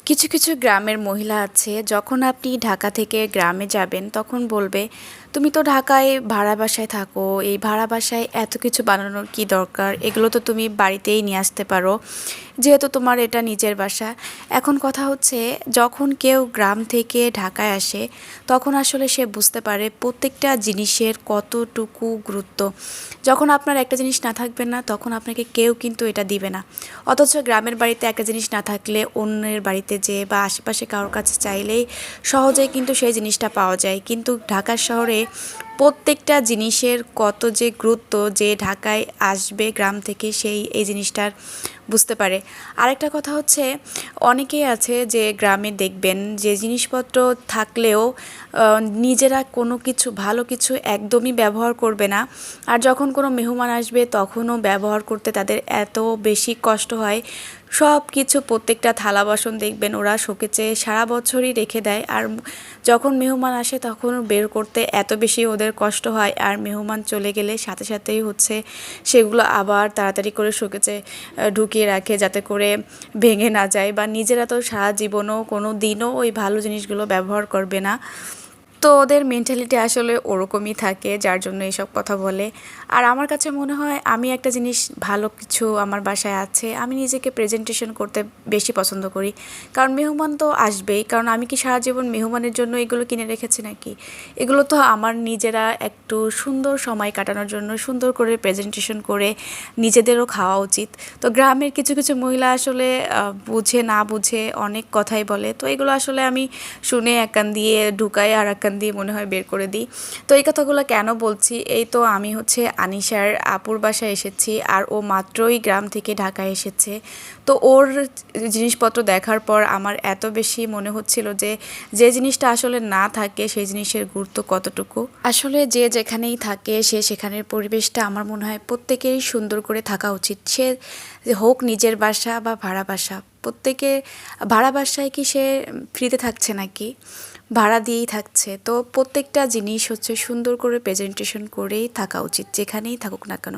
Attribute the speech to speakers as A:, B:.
A: কিছু কিছু গ্রামের মহিলা আছে, যখন আপনি ঢাকা থেকে গ্রামে যাবেন তখন বলবে, তুমি তো ঢাকায় ভাড়া বাসায় থাকো, এই ভাড়া বাসায় এত কিছু বানানোর কি দরকার, এগুলো তো তুমি বাড়িতেই নিয়ে আসতে পারো, যেহেতু তোমার এটা নিজের বাসা। এখন কথা হচ্ছে, যখন কেউ গ্রাম থেকে ঢাকায় আসে তখন আসলে সে বুঝতে পারে প্রত্যেকটা জিনিসের কতটুকু গুরুত্ব। যখন আপনার একটা জিনিস না থাকবে না, তখন আপনাকে কেউ কিন্তু এটা দিবে না। অথচ গ্রামের বাড়িতে একটা জিনিস না থাকলে অন্যের বাড়িতে যেয়ে বা আশেপাশে কারোর কাছে চাইলেই সহজেই কিন্তু সেই জিনিসটা পাওয়া যায়। কিন্তু ঢাকার শহরে প্রত্যেকটা জিনিসের কত যে গুরুত্ব, যে ঢাকায় আসবে গ্রাম থেকে সেই এই জিনিসটার বুঝতে পারে। আরেকটা কথা হচ্ছে, অনেকেই আছে যে গ্রামে দেখবেন যে জিনিসপত্র থাকলেও নিজেরা কোনো কিছু ভালো কিছু একদমই ব্যবহার করবে না। আর যখন কোনো মেহমান আসবে তখনও ব্যবহার করতে তাদের এত বেশি কষ্ট হয়। সব কিছু প্রত্যেকটা থালা বাসন দেখবেন ওরা শোকেজে সারা বছরই রেখে দেয়, আর যখন মেহমান আসে তখন বের করতে এত বেশি ওদের কষ্ট হয়। আর মেহমান চলে গেলে সাথে সাথেই হচ্ছে সেগুলো আবার তাড়াতাড়ি করে শোকেজে ঢুকিয়ে রাখে, যাতে করে ভেঙে না যায়। বা নিজেরা তো সারা জীবনও কোনো দিনও ওই ভালো জিনিসগুলো ব্যবহার করবে না। তো ওদের মেন্টালিটি আসলে ওরকমই থাকে, যার জন্য এইসব কথা বলে। আর আমার কাছে মনে হয়, আমি একটা জিনিস ভালো কিছু আমার বাসায় আছে, আমি নিজেকে প্রেজেন্টেশন করতে বেশি পছন্দ করি। কারণ মেহমান তো আসবেই, কারণ আমি কি সারা জীবন মেহমানের জন্য এগুলো কিনে রেখেছি নাকি? এগুলো তো আমার নিজেরা একটু সুন্দর সময় কাটানোর জন্য সুন্দর করে প্রেজেন্টেশন করে নিজেদেরও খাওয়া উচিত। তো গ্রামের কিছু কিছু মহিলা আসলে বুঝে না বুঝে অনেক কথাই বলে, তো এগুলো আসলে আমি শুনে এক কান দিয়ে ঢুকাই আর এক কান দিয়ে মনে হয় বের করে দিই। তো এই কথাগুলো কেন বলছি, এই তো আমি হচ্ছে আনিশার আপুর বাসায় এসেছি, আর ও মাত্রই গ্রাম থেকে ঢাকায় এসেছে। তো ওর জিনিসপত্র দেখার পর আমার এত বেশি মনে হচ্ছিল যে যে জিনিসটা আসলে না থাকে সেই জিনিসের গুরুত্ব কতটুকু। আসলে যে যেখানেই থাকে সে সেখানের পরিবেশটা আমার মনে হয় প্রত্যেকেরই সুন্দর করে থাকা উচিত। সে হোক নিজের বাসা বা ভাড়া বাসা, প্রত্যেকে ভাড়া বাসায় কি সে ফ্রিতে থাকছে নাকি? ভাড়া দিয়েই থাকছে। তো প্রত্যেকটা জিনিস হচ্ছে সুন্দর করে প্রেজেন্টেশন করেই থাকা উচিত, যেখানেই থাকুক না কেন।